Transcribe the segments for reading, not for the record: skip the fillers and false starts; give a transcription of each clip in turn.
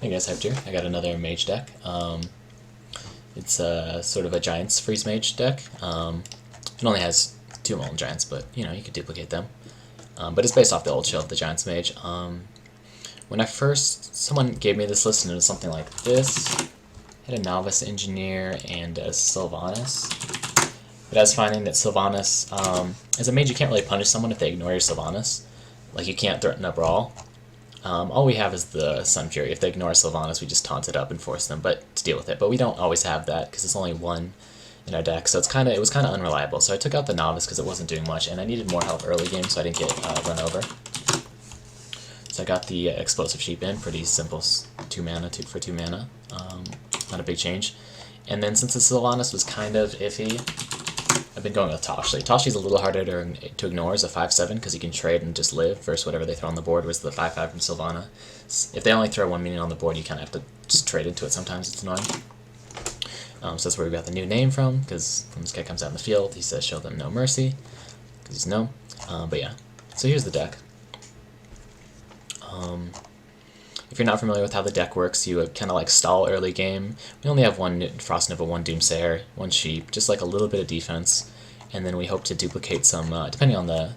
Hey guys, Hyped here. I got another Mage deck. It's sort of a Giants Freeze Mage deck. It only has 2 Molten Giants, but you know, you could duplicate them. But it's based off the old shell of the Giants Mage. When someone gave me this list and it was something like this. I had a Novice Engineer and a Sylvanas. But I was finding that Sylvanas, as a mage, you can't really punish someone if they ignore your Sylvanas. Like, you can't threaten a brawl. All we have is the Sun Fury. If they ignore Sylvanas, we just taunt it up and force them to deal with it. But we don't always have that, because it's only 1 in our deck, so it was kind of unreliable. So I took out the Novice because it wasn't doing much, and I needed more help early game so I didn't get run over. So I got the Explosive Sheep in, pretty simple, 2 mana, 2 for 2 mana, not a big change. And then since the Sylvanas was kind of iffy, I've been going with Toshly. Toshly's a little harder to ignore as a 5/7 because you can trade and just live versus whatever they throw on the board, was the 5/5 from Sylvana. If they only throw 1 minion on the board, you kind of have to just trade into it sometimes, it's annoying. So that's where we got the new name from, because when this guy comes out in the field, he says show them no mercy, because he's no. But yeah, so here's the deck. If you're not familiar with how the deck works, you kind of like stall early game. We only have 1 Frost Nova, 1 Doomsayer, 1 Sheep, just like a little bit of defense, and then we hope to duplicate some, depending on the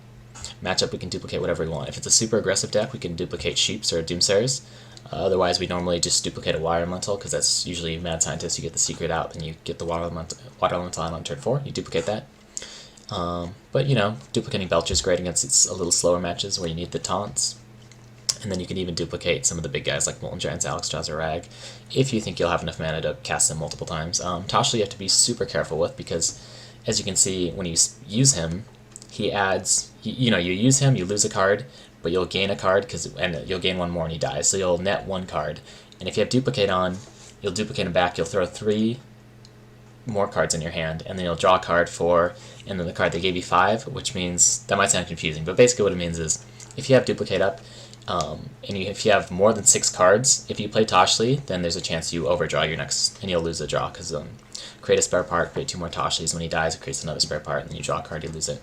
matchup, we can duplicate whatever we want. If it's a super aggressive deck, we can duplicate Sheeps or Doomsayers. Otherwise, we normally just duplicate a Water Elemental, because that's usually Mad Scientist. You get the secret out, and you get the Water Elemental out on turn 4, you duplicate that. But, you know, duplicating Belcher is great against a little slower matches where you need the taunts. And then you can even duplicate some of the big guys like Molten Giants, Alexstrasza, or Rag, if you think you'll have enough mana to cast them multiple times. Toshly you have to be super careful with, because as you can see, when you use him, he adds, you use him, you lose a card, but you'll gain a card, and you'll gain 1 more and he dies, so you'll net 1 card. And if you have Duplicate on, you'll duplicate him back, you'll throw 3 more cards in your hand, and then you'll draw a card and then the card they gave you 5, which means, that might sound confusing, but basically what it means is, if you have Duplicate up, if you have more than 6 cards, if you play Toshly, then there's a chance you overdraw your next, and you'll lose the draw, because create a spare part, create 2 more Toshlys, when he dies it creates another spare part, and then you draw a card, you lose it.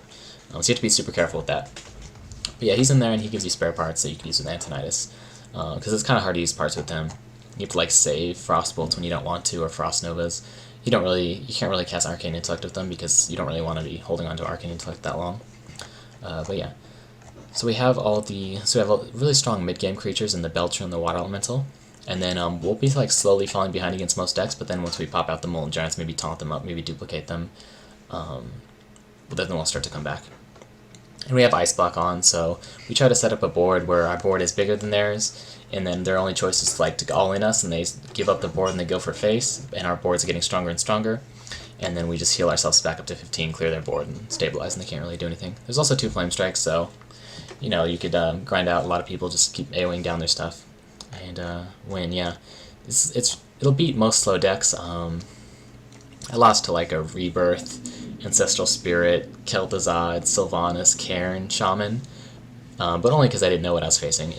So you have to be super careful with that. But yeah, he's in there, and he gives you spare parts that you can use with Antonidas, because it's kind of hard to use parts with him. You have to like save Frost Bolts when you don't want to, or Frost Novas. You can't really cast Arcane Intellect with them, because you don't really want to be holding on to Arcane Intellect that long. But yeah. So we have we have really strong mid-game creatures in the Belcher and the Water Elemental, and then we'll be like slowly falling behind against most decks, but then once we pop out the Molten Giants, maybe taunt them up, maybe duplicate them, then we'll start to come back. And we have Ice Block on, so we try to set up a board where our board is bigger than theirs, and then their only choice is like to all-in us, and they give up the board and they go for face, and our boards are getting stronger and stronger, and then we just heal ourselves back up to 15, clear their board, and stabilize, and they can't really do anything. There's also 2 Flame Strikes, so you know, you could grind out a lot of people, just keep AoEing down their stuff, and win, yeah. It'll beat most slow decks. I lost to like a Rebirth, Ancestral Spirit, Kel'Thuzad, Sylvanas, Cairn, Shaman, but only because I didn't know what I was facing.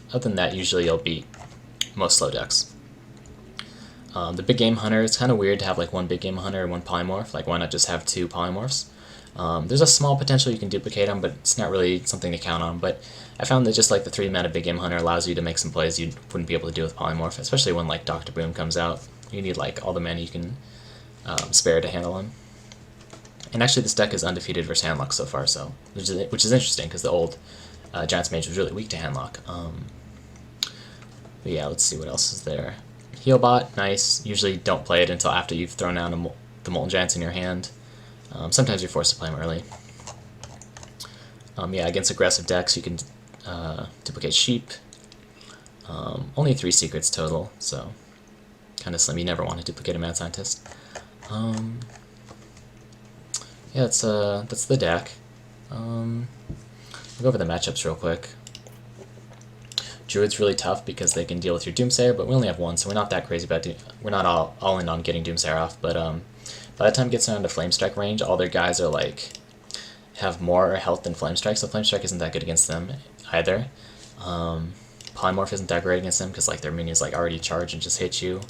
Other than that, usually you'll beat most slow decks. The Big Game Hunter, it's kind of weird to have like 1 Big Game Hunter and 1 Polymorph. Like, why not just have 2 Polymorphs? There's a small potential you can duplicate them, but it's not really something to count on. But I found that just like the 3 mana Big Game Hunter allows you to make some plays you wouldn't be able to do with Polymorph, especially when like Dr. Boom comes out. You need like all the mana you can spare to handle him. And actually this deck is undefeated versus Handlock so far, so which is interesting, because the old Giants Mage was really weak to Handlock. But yeah, let's see what else is there. Healbot, nice. Usually don't play it until after you've thrown out the Molten Giants in your hand. Sometimes you're forced to play them early. Yeah, against aggressive decks you can duplicate Sheep. Only 3 secrets total, so kind of slim. You never want to duplicate a Mad Scientist. Yeah, that's the deck. I'll go over the matchups real quick. Druid's really tough because they can deal with your Doomsayer, but we only have 1, so we're not that crazy about we're not all in on getting Doomsayer off, but by the time it gets down to Flame Strike range, all their guys are like have more health than Flame Strike, so Flame Strike isn't that good against them either. Polymorph isn't that great against them because like their minions like already charge and just hit you.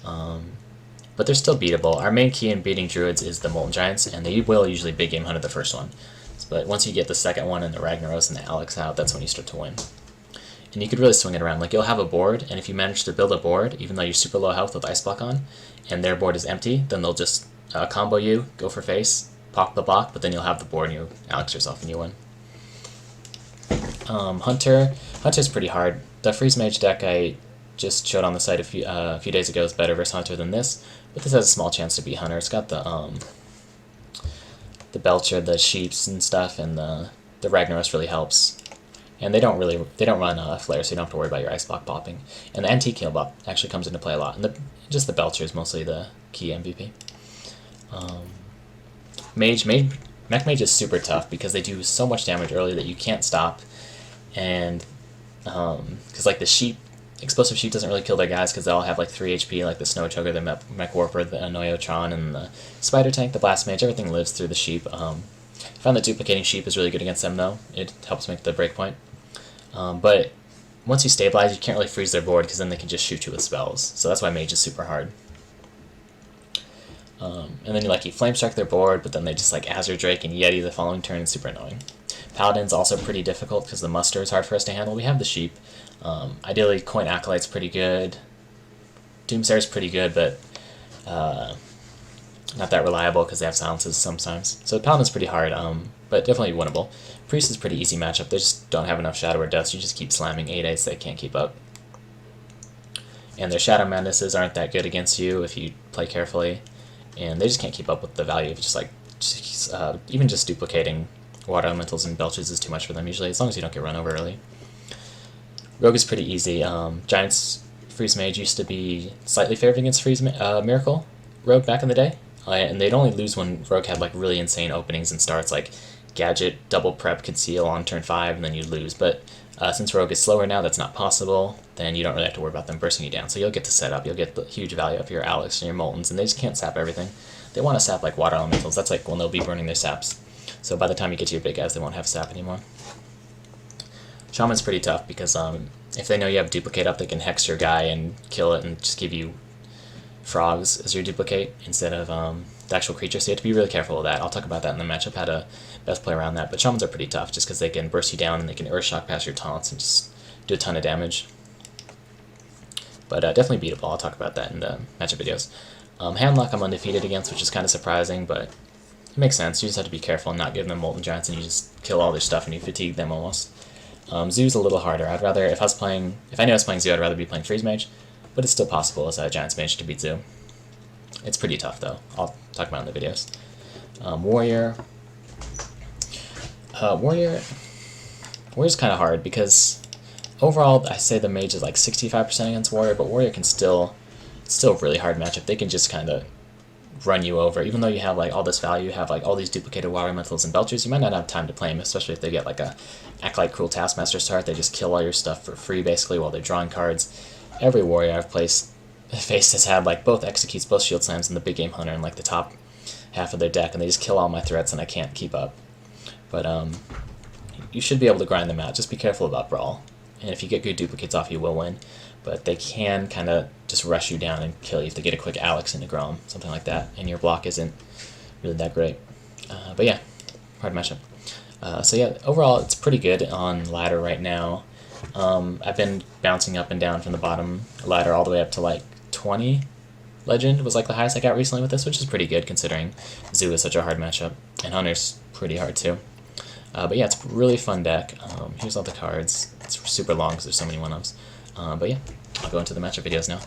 But they're still beatable. Our main key in beating Druids is the Molten Giants, and they will usually Big Game Hunter the first one. But once you get the second one and the Ragnaros and the Alex out, that's when you start to win. and you could really swing it around. Like, you'll have a board, and if you manage to build a board, even though you're super low health with Ice Block on, and their board is empty, then they'll just combo you, go for face, pop the block, but then you'll have the board and you Alex yourself and you win. Hunter's pretty hard. The Freeze Mage deck I just showed on the site a few days ago is better versus Hunter than this, but this has a small chance to beat Hunter. It's got the Belcher, the Sheeps and stuff, and the Ragnaros really helps. And they don't run Flare, so you don't have to worry about your Ice Block popping. And the NT kill buff actually comes into play a lot. And just the Belcher is mostly the key MVP. Mech Mage is super tough because they do so much damage early that you can't stop. And because like the Explosive Sheep doesn't really kill their guys because they all have like 3 HP, like the Snow Choker, the Mech Warper, the Noyotron, and the Spider Tank, the Blast Mage. Everything lives through the Sheep. I found that duplicating Sheep is really good against them though. It helps make the breakpoint. But once you stabilize, you can't really freeze their board because then they can just shoot you with spells. So that's why Mage is super hard. And then you Flame Strike their board, but then they just Azure Drake and Yeti the following turn. It's super annoying. Paladin's also pretty difficult because the muster is hard for us to handle. We have the Sheep. Ideally, Coin Acolyte's pretty good. Doomsayer's pretty good, but not that reliable because they have silences sometimes. So Paladin's pretty hard, but definitely winnable. Priest is pretty easy matchup. They just don't have enough Shadow or Dust. You just keep slamming 8/8s, they can't keep up. And their Shadow Maduses aren't that good against you if you play carefully. And they just can't keep up with the value of even just duplicating Water Elementals and Belches is too much for them usually, as long as you don't get run over early. Rogue is pretty easy. Giant's Freeze Mage used to be slightly favored against Freeze Miracle Rogue back in the day, and they'd only lose when Rogue had really insane openings and starts like Gadget, Double Prep, Conceal on turn 5, and then you'd lose. But since Rogue is slower now, that's not possible, then you don't really have to worry about them bursting you down. So you'll get to set up, you'll get the huge value of your Alex and your Moltens, and they just can't sap everything. They want to sap Water Elementals, that's when they'll be burning their saps. So by the time you get to your big guys, they won't have sap anymore. Shaman's pretty tough because if they know you have duplicate up, they can hex your guy and kill it and just give you frogs as your duplicate instead of the actual creature, so you have to be really careful of that. I'll talk about that in the matchup, how to best play around that. But Shamans are pretty tough just because they can burst you down and they can Earthshock past your taunts and just do a ton of damage. But definitely beatable. I'll talk about that in the matchup videos. Handlock I'm undefeated against, which is kind of surprising, but it makes sense. You just have to be careful and not give them Molten Giants, and you just kill all their stuff and you fatigue them almost. Zoo's a little harder. I'd rather, if I knew I was playing Zoo, I'd rather be playing Freeze Mage, but it's still possible as a Giants Mage to beat Zoo. It's pretty tough though. I'll talk about it in the videos. Warrior's kind of hard because overall I say the Mage is 65% against Warrior, but Warrior can it's still a really hard matchup. They can just kind of run you over. Even though you have all this value, you have all these duplicated Water Elementals and Belchers, you might not have time to play them, especially if they get a Acolyte Cruel Taskmaster start. They just kill all your stuff for free basically while they're drawing cards. Every Warrior I've faced has had both Executes, both Shield Slams, and the Big Game Hunter in the top half of their deck, and they just kill all my threats and I can't keep up. But you should be able to grind them out. Just be careful about Brawl. And if you get good duplicates off, you will win. But they can kind of just rush you down and kill you if they get a quick Alex into Grom, something like that, and your block isn't really that great. But yeah, hard matchup. So yeah, overall it's pretty good on ladder right now. I've been bouncing up and down from the bottom ladder all the way up to 20 Legend was the highest I got recently with this, which is pretty good considering Zoo is such a hard matchup, and Hunter's pretty hard too. But yeah, it's a really fun deck. Here's all the cards. It's super long because there's so many one-ups. But yeah, I'll go into the matchup videos now.